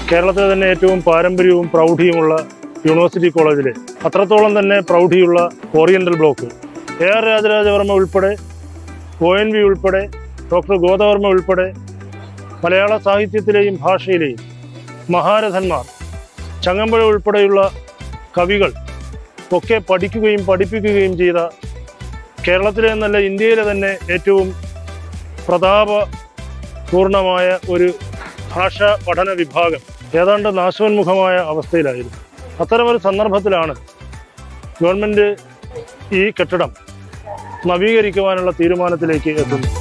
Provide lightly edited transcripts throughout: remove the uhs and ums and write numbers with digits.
കേരളത്തിലെ തന്നെ ഏറ്റവും പാരമ്പര്യവും പ്രൗഢിയുമുള്ള യൂണിവേഴ്സിറ്റി കോളേജിലെ അത്രത്തോളം തന്നെ പ്രൗഢിയുള്ള ഓറിയന്റൽ ബ്ലോക്ക് AR രാജരാജവർമ്മ ഉൾപ്പെടെ ONV ഉൾപ്പെടെ ഡോക്ടർ ഗോദവർമ്മ ഉൾപ്പെടെ മലയാള സാഹിത്യത്തിലെയും ഭാഷയിലെയും മഹാരഥന്മാർ ചങ്ങമ്പുഴ ഉൾപ്പെടെയുള്ള കവികൾ ഒക്കെ പഠിക്കുകയും പഠിപ്പിക്കുകയും ചെയ്ത കേരളത്തിലെ എന്നല്ല ഇന്ത്യയിലെ തന്നെ ഏറ്റവും പ്രതാപപൂർണമായ ഒരു ഭാഷാ പഠന വിഭാഗം ഏതാണ്ട് നാശോന്മുഖമായ അവസ്ഥയിലായിരുന്നു. അത്തരമൊരു സന്ദർഭത്തിലാണ് ഗവൺമെൻറ് ഈ കെട്ടിടം നവീകരിക്കുവാനുള്ള തീരുമാനത്തിലേക്ക് എത്തുന്നത്.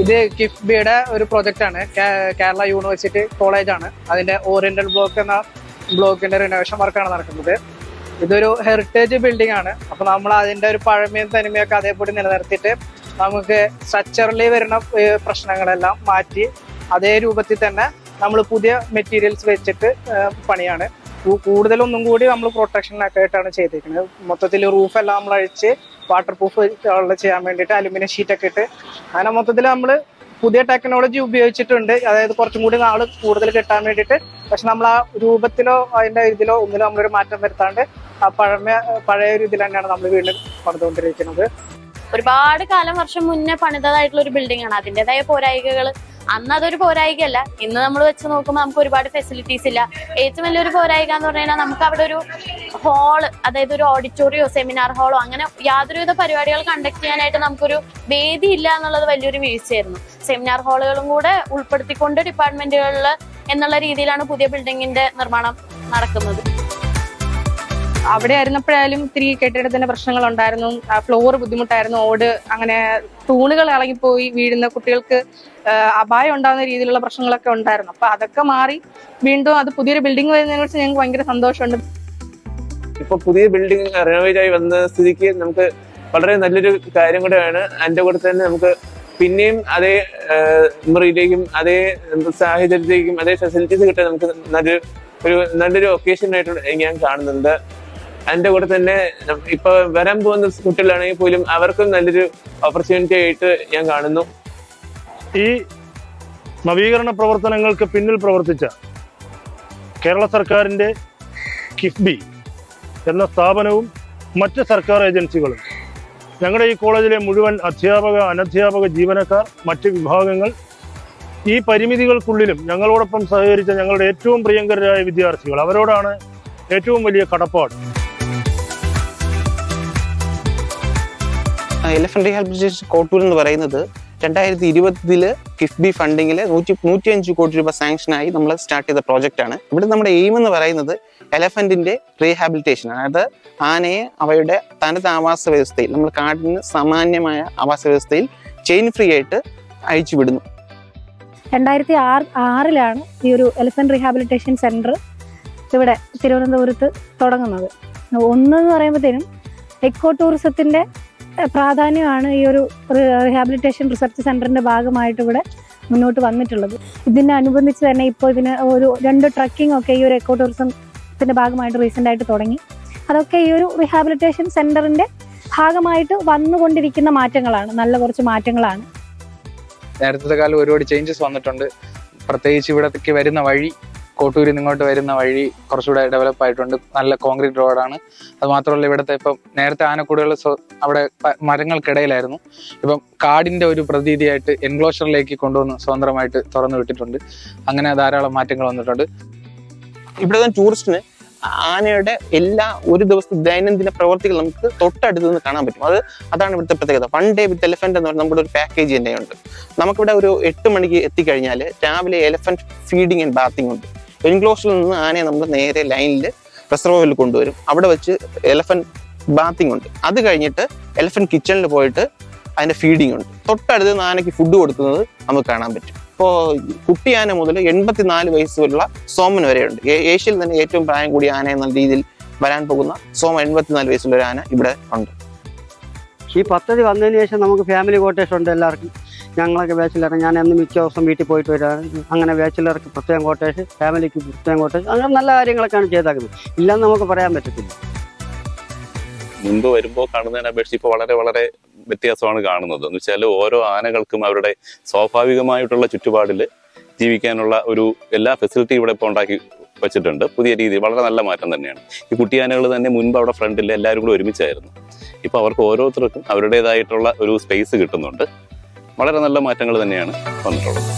ഇത് കിഫ്ബിയുടെ ഒരു പ്രൊജക്റ്റാണ്. കേരള യൂണിവേഴ്സിറ്റി കോളേജാണ്. അതിൻ്റെ ഓറിയന്റൽ ബ്ലോക്ക് എന്ന ബ്ലോക്കിന്റെ റിനോവേഷൻ വർക്കാണ് നടക്കുന്നത്. ഇതൊരു ഹെറിറ്റേജ് ബിൽഡിംഗ് ആണ്. അപ്പൊ നമ്മൾ അതിന്റെ ഒരു പഴമയും തനിമയൊക്കെ അതേപടി നിലനിർത്തിയിട്ട് നമുക്ക് സ്ട്രക്ചറിൽ വരുന്ന പ്രശ്നങ്ങളെല്ലാം മാറ്റി അതേ രൂപത്തിൽ തന്നെ നമ്മൾ പുതിയ മെറ്റീരിയൽസ് വെച്ചിട്ട് പണിയാണ്. കൂടുതലൊന്നും കൂടി നമ്മൾ പ്രൊട്ടക്ഷനൊക്കെ ആയിട്ടാണ് ചെയ്തിരിക്കുന്നത്. മൊത്തത്തിൽ റൂഫ് എല്ലാം നമ്മൾ അഴിച്ച് വാട്ടർ പ്രൂഫ് ചെയ്യാൻ വേണ്ടിയിട്ട് അലുമിനിയം ഷീറ്റൊക്കെ ഇട്ട് അങ്ങനെ മൊത്തത്തിൽ നമ്മൾ പുതിയ ടെക്നോളജി ഉപയോഗിച്ചിട്ടുണ്ട്. അതായത് കുറച്ചും കൂടി നാൾ കൂടുതൽ കിട്ടാൻ വേണ്ടിയിട്ട്. പക്ഷെ നമ്മൾ ആ രൂപത്തിലോ അതിന്റെ ഇതിലോ ഒന്നിലോ നമ്മളൊരു മാറ്റം വരുത്താണ്ട് ആ പഴയ ഒരു ഇതിൽ തന്നെയാണ് നമ്മൾ വീണ്ടും പണിതുകൊണ്ടിരിക്കുന്നത്. ഒരുപാട് വർഷം മുന്നേ പണിതതായിട്ടുള്ള ഒരു ബിൽഡിംഗ് ആണ്. അതിൻ്റെതായ പോരായികകൾ അന്ന് അതൊരു പോരായികയല്ല. ഇന്ന് നമ്മൾ വെച്ച് നോക്കുമ്പോൾ നമുക്ക് ഒരുപാട് ഫെസിലിറ്റീസ് ഇല്ല. ഏറ്റവും വലിയൊരു പോരായിക എന്ന് പറഞ്ഞു കഴിഞ്ഞാൽ നമുക്ക് അവിടെ ഒരു ഹാള്, അതായത് ഒരു ഓഡിറ്റോറിയോ സെമിനാർ ഹാളോ അങ്ങനെ യാതൊരുവിധ പരിപാടികൾ കണ്ടക്ട് ചെയ്യാനായിട്ട് നമുക്കൊരു വേദി ഇല്ല എന്നുള്ളത് വലിയൊരു വീഴ്ചയായിരുന്നു. സെമിനാർ ഹാളുകളും കൂടെ ഉൾപ്പെടുത്തിക്കൊണ്ട് ഡിപ്പാർട്ട്മെന്റുകളിൽ എന്നുള്ള രീതിയിലാണ് പുതിയ ബിൽഡിങ്ങിന്റെ നിർമ്മാണം നടക്കുന്നത്. അവിടെ ആയിരുന്നപ്പോഴായാലും ഇത്തിരി കെട്ടിടത്തിന്റെ പ്രശ്നങ്ങൾ ഉണ്ടായിരുന്നു. ഫ്ലോർ ബുദ്ധിമുട്ടായിരുന്നു. ഓട് അങ്ങനെ തൂണുകൾ ഇളകിപ്പോയി വീഴുന്ന കുട്ടികൾക്ക് അപായം ഉണ്ടാകുന്ന രീതിയിലുള്ള പ്രശ്നങ്ങളൊക്കെ ഉണ്ടായിരുന്നു. അപ്പൊ അതൊക്കെ മാറി വീണ്ടും അത് പുതിയൊരു ബിൽഡിംഗ് വരുന്നതിനെ കുറിച്ച് ഞങ്ങൾക്ക് ഭയങ്കര സന്തോഷമുണ്ട്. ഇപ്പൊ പുതിയ ബിൽഡിംഗ് റിനോവേറ്റ് ആയി വന്ന സ്ഥിതിക്ക് നമുക്ക് വളരെ നല്ലൊരു കാര്യം കൂടെയാണ്. അതിന്റെ കൂടെ തന്നെ നമുക്ക് പിന്നെയും അതേ മെമ്മറിയിലേക്കും അതേ സാഹചര്യത്തിലേക്കും അതേ ഫെസിലിറ്റീസ് കിട്ടാൻ നമുക്ക് നല്ലൊരു ഒക്കേഷൻ ആയിട്ട് ഞാൻ കാണുന്നുണ്ട്. അതിന്റെ കൂടെ തന്നെ ഇപ്പൊ വരാൻ പോകുന്ന കുട്ടികളാണെങ്കിൽ പോലും അവർക്കും നല്ലൊരു ഓപ്പർച്യൂണിറ്റി ആയിട്ട് ഞാൻ കാണുന്നു. ഈ നവീകരണ പ്രവർത്തനങ്ങൾക്ക് പിന്നിൽ പ്രവർത്തിച്ച കേരള സർക്കാരിൻ്റെ കിഫ്ബി എന്ന സ്ഥാപനവും മറ്റ് സർക്കാർ ഏജൻസികളും ഞങ്ങളുടെ ഈ കോളേജിലെ മുഴുവൻ അധ്യാപക അനധ്യാപക ജീവനക്കാർ മറ്റ് വിഭാഗങ്ങൾ ഈ പരിമിതികൾക്കുള്ളിലും ഞങ്ങളോടൊപ്പം സഹകരിച്ച ഞങ്ങളുടെ ഏറ്റവും പ്രിയങ്കരായ വിദ്യാർത്ഥികൾ അവരോടാണ് ഏറ്റവും വലിയ കടപ്പാട്. എലഫന്റ് റീഹാബിലിറ്റേഷൻ കോട്ടൂർ എന്ന് പറയുന്നത് 2020 കിഫ്ബി ഫണ്ടിങ്ങിൽ 105 കോടി രൂപ സാങ്ഷനായി നമ്മൾ സ്റ്റാർട്ട് ചെയ്ത പ്രോജക്റ്റ് ആണ്. ഇവിടെ നമ്മുടെ എയിം എന്ന് പറയുന്നത് എലഫന്റിന്റെ റീഹാബിലിറ്റേഷൻ, അതായത് ആനയെ അവയുടെ തനത് ആവാസ വ്യവസ്ഥയിൽ, നമ്മൾ കാടിന് സാമാന്യമായ ആവാസ വ്യവസ്ഥയിൽ ചെയിൻ ഫ്രീ ആയിട്ട് അയച്ചു വിടുന്നു. 2006 ഈ ഒരു എലഫന്റ് റീഹാബിലിറ്റേഷൻ സെന്റർ ഇവിടെ തിരുവനന്തപുരത്ത് തുടങ്ങുന്നത്. ഒന്നെന്ന് പറയുമ്പോഴത്തേനും എക്കോ ടൂറിസത്തിന്റെ പ്രാധാന്യമാണ് ഈ ഒരു റീഹാബിലിറ്റേഷൻ റിസർച്ച് സെന്ററിന്റെ ഭാഗമായിട്ട് ഇവിടെ മുന്നോട്ട് വന്നിട്ടുള്ളത്. ഇതിനനുബന്ധിച്ച് തന്നെ ഇപ്പോൾ ഇതിന് ഒരു 2 ട്രക്കിംഗ് ഒക്കെ ഈ ഒരു എക്കോ ടൂറിസത്തിന്റെ ഭാഗമായിട്ട് റീസെന്റ് ആയിട്ട് തുടങ്ങി. അതൊക്കെ ഈ ഒരു റീഹാബിലിറ്റേഷൻ സെന്ററിന്റെ ഭാഗമായിട്ട് വന്നുകൊണ്ടിരിക്കുന്ന മാറ്റങ്ങളാണ്, നല്ല കുറച്ച് മാറ്റങ്ങളാണ്. നേരത്തെ കാലം ഒരുപാട് ചേഞ്ചസ് വന്നിട്ടുണ്ട്. പ്രത്യേകിച്ച് ഇവിടത്തേക്ക് വരുന്ന വഴി, കോട്ടൂരിൽ നിന്ന് ഇങ്ങോട്ട് വരുന്ന വഴി കുറച്ചുകൂടെ ഡെവലപ്പ് ആയിട്ടുണ്ട്. നല്ല കോൺക്രീറ്റ് റോഡാണ്. അത് മാത്രമല്ല ഇവിടുത്തെ ഇപ്പം നേരത്തെ ആനക്കൂടുകൾ അവിടെ മരങ്ങൾക്കിടയിലായിരുന്നു. ഇപ്പം കാടിന്റെ ഒരു പ്രതീതിയായിട്ട് എൻക്ലോഷറിലേക്ക് കൊണ്ടുവന്ന് സ്വതന്ത്രമായിട്ട് തുറന്നു വിട്ടിട്ടുണ്ട്. അങ്ങനെ ധാരാളം മാറ്റങ്ങൾ വന്നിട്ടുണ്ട്. ഇവിടെ ടൂറിസ്റ്റിന് ആനയുടെ ഒരു ദിവസത്തെ ദൈനംദിന പ്രവർത്തികൾ നമുക്ക് തൊട്ടടുത്ത് നിന്ന് കാണാൻ പറ്റും. അതാണ് ഇവിടുത്തെ പ്രത്യേകത. 1 ഡേ വിത്ത് എലഫന്റ് എന്ന് പറഞ്ഞാൽ നമ്മുടെ ഒരു പാക്കേജ് തന്നെയുണ്ട്. നമുക്കിവിടെ ഒരു 8 മണിക്ക് എത്തിക്കഴിഞ്ഞാൽ രാവിലെ എലഫന്റ് ഫീഡിങ് ആൻഡ് ബാത്തിങ് ഉണ്ട്. എൻക്ലോഷറിൽ നിന്ന് ആനയെ നമ്മൾ നേരെ ലൈനിൽ റിസർവോയിൽ കൊണ്ടുവരും. അവിടെ വെച്ച് എലഫന്റ് ബാത്തിങ് ഉണ്ട്. അത് കഴിഞ്ഞിട്ട് എലഫന്റ് കിച്ചണിൽ പോയിട്ട് അതിന്റെ ഫീഡിങ് ഉണ്ട്. തൊട്ടടുത്ത് നിന്ന് ആനയ്ക്ക് ഫുഡ് കൊടുക്കുന്നത് നമുക്ക് കാണാൻ പറ്റും. ഇപ്പോൾ കുട്ടിയാന മുതൽ 84 വയസ്സുള്ള സോമൻ വരെയുണ്ട്. ഏഷ്യയിൽ തന്നെ ഏറ്റവും പ്രായം കൂടിയ ആന എന്ന രീതിയിൽ വരാൻ പോകുന്ന സോമൻ 84 വയസ്സുള്ള ഒരു ആന ഇവിടെ ഉണ്ട്. ഈ പദ്ധതി വന്നതിന് ശേഷം നമുക്ക് ഫാമിലി ക്വാർട്ടേഴ്സ് ഉണ്ട് എല്ലാവർക്കും. ഞങ്ങളൊക്കെ ബാച്ചിലർ, ഞാൻ അന്ന് മിക്ക ദിവസം വീട്ടിൽ പോയിട്ട് വരാറ്. അങ്ങനെ ബാച്ചിലർക്ക് പ്രത്യേകം ക്വാർട്ടേഴ്സ്, ഫാമിലിക്ക് പ്രത്യേകം ക്വാർട്ടേഴ്സ്, അങ്ങനെ നല്ല കാര്യങ്ങളൊക്കെയാണ് ചെയ്താക്കുന്നത്. ഇല്ലെന്ന് നമുക്ക് പറയാൻ പറ്റത്തില്ല. മുൻപ് വരുമ്പോൾ കാണുന്നതിനെ അപേക്ഷിച്ച് ഇപ്പോൾ വളരെ വളരെ വ്യത്യാസമാണ് കാണുന്നത്. എന്ന് വെച്ചാൽ ഓരോ ആനകൾക്കും അവരുടെ സ്വാഭാവികമായിട്ടുള്ള ചുറ്റുപാടിൽ ജീവിക്കാനുള്ള ഒരു എല്ലാ ഫെസിലിറ്റിയും ഇവിടെ ഇപ്പോൾ ഉണ്ടാക്കി വെച്ചിട്ടുണ്ട്. പുതിയ രീതി വളരെ നല്ല മാറ്റം തന്നെയാണ്. ഈ കുട്ടിയാനകൾ തന്നെ മുൻപ് അവിടെ ഫ്രണ്ടിൽ എല്ലാവരും കൂടി ഒരുമിച്ചായിരുന്നു. ഇപ്പോൾ അവർക്ക് ഓരോരുത്തർക്കും അവരുടേതായിട്ടുള്ള ഒരു സ്പേസ് കിട്ടുന്നുണ്ട്. വളരെ നല്ല മാറ്റങ്ങൾ തന്നെയാണ് വന്നിട്ടുള്ളത്.